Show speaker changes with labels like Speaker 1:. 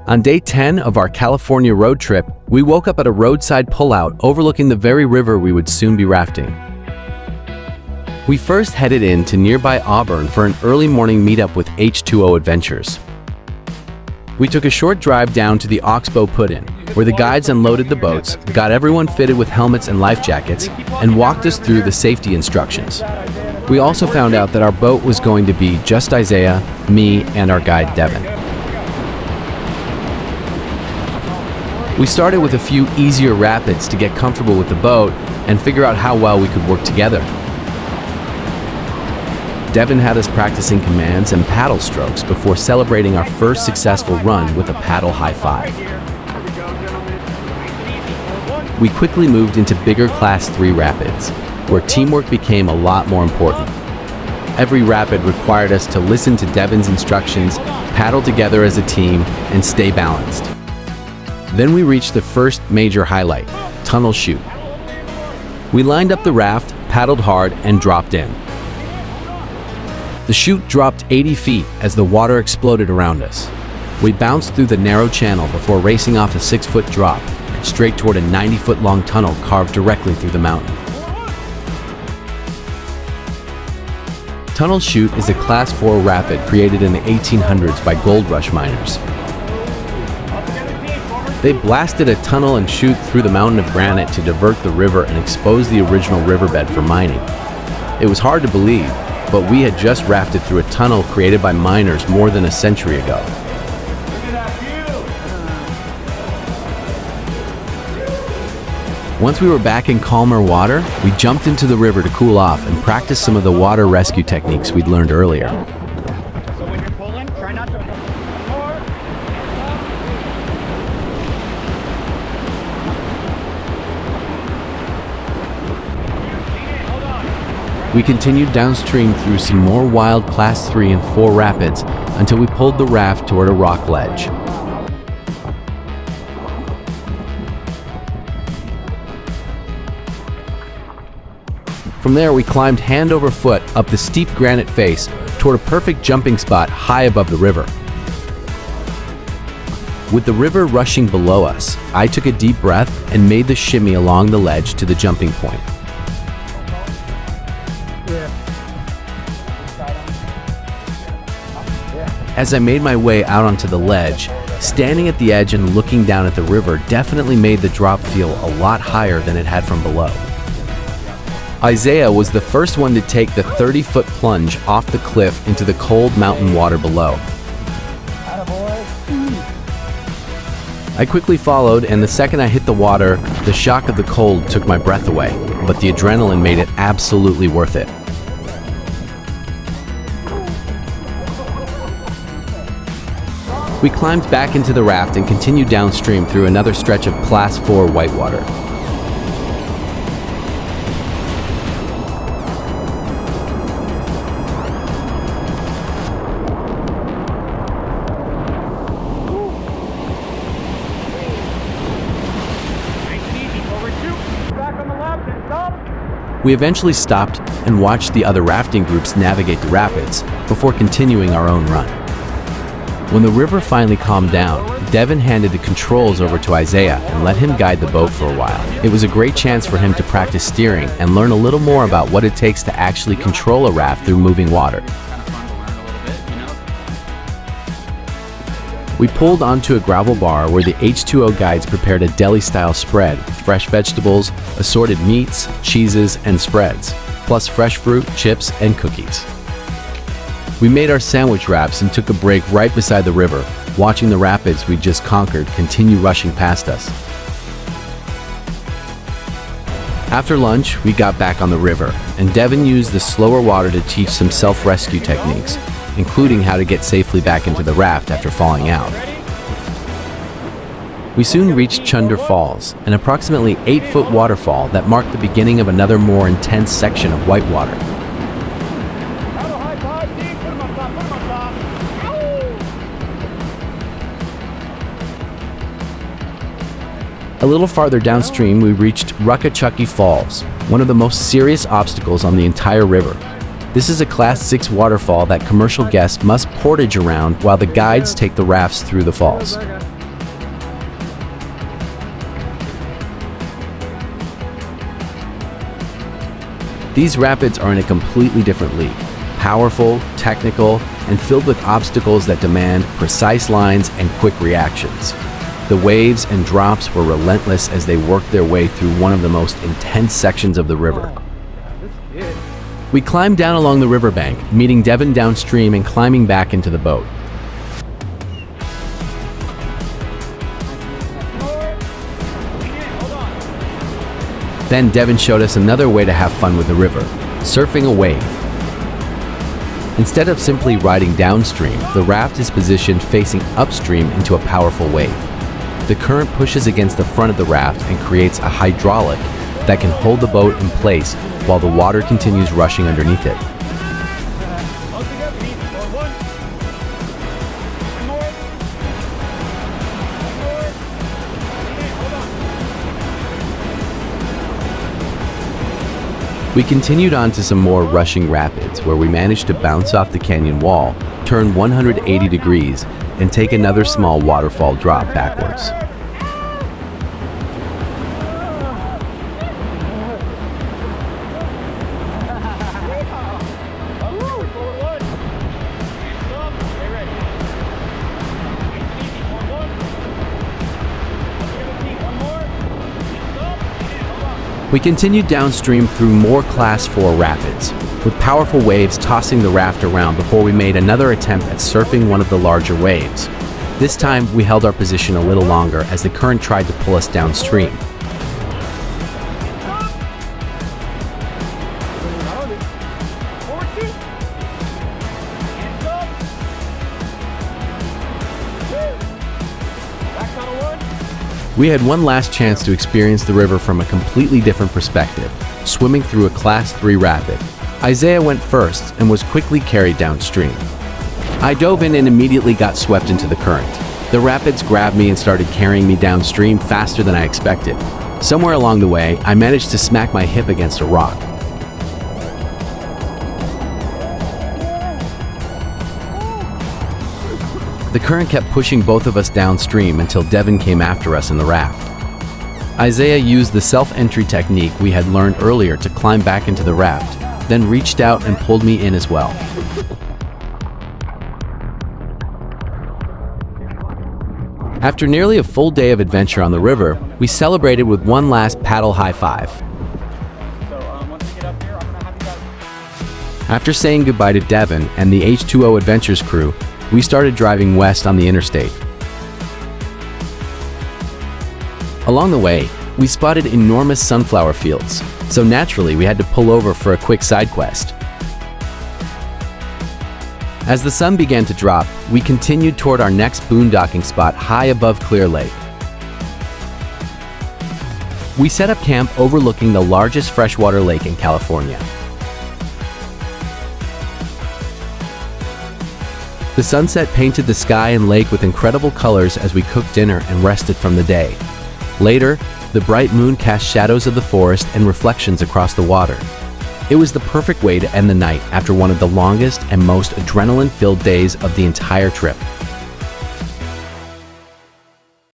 Speaker 1: On day 10 of our California road trip, we woke up at a roadside pullout overlooking the very river we would soon be rafting. We first headed in to nearby Auburn for an early morning meetup with H2O Adventures. We took a short drive down to the Oxbow Put-In, where the guides unloaded the boats, got everyone fitted with helmets and life jackets, and walked us through the safety instructions. We also found out that our boat was going to be just Isaiah, me, and our guide Devin. We started with a few easier rapids to get comfortable with the boat and figure out how well we could work together. Devin had us practicing commands and paddle strokes before celebrating our first successful run with a paddle high five. We quickly moved into bigger Class 3 rapids, where teamwork became a lot more important. Every rapid required us to listen to Devin's instructions, paddle together as a team, and stay balanced. Then we reached the first major highlight, Tunnel Chute. We lined up the raft, paddled hard, and dropped in. The chute dropped 80 feet as the water exploded around us. We bounced through the narrow channel before racing off a 6-foot drop, straight toward a 90-foot-long tunnel carved directly through the mountain. Tunnel Chute is a Class 4 rapid created in the 1800s by gold rush miners. They blasted a tunnel and chute through the mountain of granite to divert the river and expose the original riverbed for mining. It was hard to believe, but we had just rafted through a tunnel created by miners more than a century ago. Once we were back in calmer water, we jumped into the river to cool off and practice some of the water rescue techniques we'd learned earlier.
Speaker 2: So when you're pulling, try not to pull more.
Speaker 1: We continued downstream through some more wild Class 3 and 4 rapids until we pulled the raft toward a rock ledge. From there, we climbed hand over foot up the steep granite face toward a perfect jumping spot high above the river. With the river rushing below us, I took a deep breath and made the shimmy along the ledge to the jumping point. As I made my way out onto the ledge, standing at the edge and looking down at the river definitely made the drop feel a lot higher than it had from below. Isaiah was the first one to take the 30-foot plunge off the cliff into the cold mountain water below. I quickly followed, and the second I hit the water, the shock of the cold took my breath away, but the adrenaline made it absolutely worth it. We climbed back into the raft and continued downstream through another stretch of Class 4 whitewater. We eventually stopped and watched the other rafting groups navigate the rapids before continuing our own run. When the river finally calmed down, Devin handed the controls over to Isaiah and let him guide the boat for a while. It was a great chance for him to practice steering and learn a little more about what it takes to actually control a raft through moving water. We pulled onto a gravel bar where the H2O guides prepared a deli-style spread with fresh vegetables, assorted meats, cheeses, and spreads, plus fresh fruit, chips, and cookies. We made our sandwich wraps and took a break right beside the river, watching the rapids we just conquered continue rushing past us. After lunch, we got back on the river, and Devin used the slower water to teach some self-rescue techniques, including how to get safely back into the raft after falling out. We soon reached Chute Falls, an approximately 8-foot waterfall that marked the beginning of another more intense section of whitewater. A little farther downstream, we reached Ruckachucky Falls, one of the most serious obstacles on the entire river. This is a Class 6 waterfall that commercial guests must portage around while the guides take the rafts through the falls. These rapids are in a completely different league. Powerful, technical, and filled with obstacles that demand precise lines and quick reactions. The waves and drops were relentless as they worked their way through one of the most intense sections of the river. We climbed down along the riverbank, meeting Devin downstream and climbing back into the boat. Then Devin showed us another way to have fun with the river, surfing a wave. Instead of simply riding downstream, the raft is positioned facing upstream into a powerful wave. The current pushes against the front of the raft and creates a hydraulic that can hold the boat in place while the water continues rushing underneath it. We continued on to some more rushing rapids where we managed to bounce off the canyon wall, turn 180 degrees, and take another small waterfall drop backwards. We continued downstream through more Class 4 rapids, with powerful waves tossing the raft around before we made another attempt at surfing one of the larger waves. This time, we held our position a little longer as the current tried to pull us downstream. We had one last chance to experience the river from a completely different perspective, swimming through a Class 3 rapid. Isaiah went first and was quickly carried downstream. I dove in and immediately got swept into the current. The rapids grabbed me and started carrying me downstream faster than I expected. Somewhere along the way, I managed to smack my hip against a rock. The current kept pushing both of us downstream until Devin came after us in the raft. Isaiah used the self-entry technique we had learned earlier to climb back into the raft, then reached out and pulled me in as well. After nearly a full day of adventure on the river, we celebrated with one last paddle high five. After saying goodbye to Devin and the H2O Adventures crew, we started driving west on the interstate. Along the way, we spotted enormous sunflower fields, so naturally we had to pull over for a quick side quest. As the sun began to drop, we continued toward our next boondocking spot high above Clear Lake. We set up camp overlooking the largest freshwater lake in California. The sunset painted the sky and lake with incredible colors as we cooked dinner and rested from the day. Later, the bright moon cast shadows of the forest and reflections across the water. It was the perfect way to end the night after one of the longest and most adrenaline-filled days of the entire trip.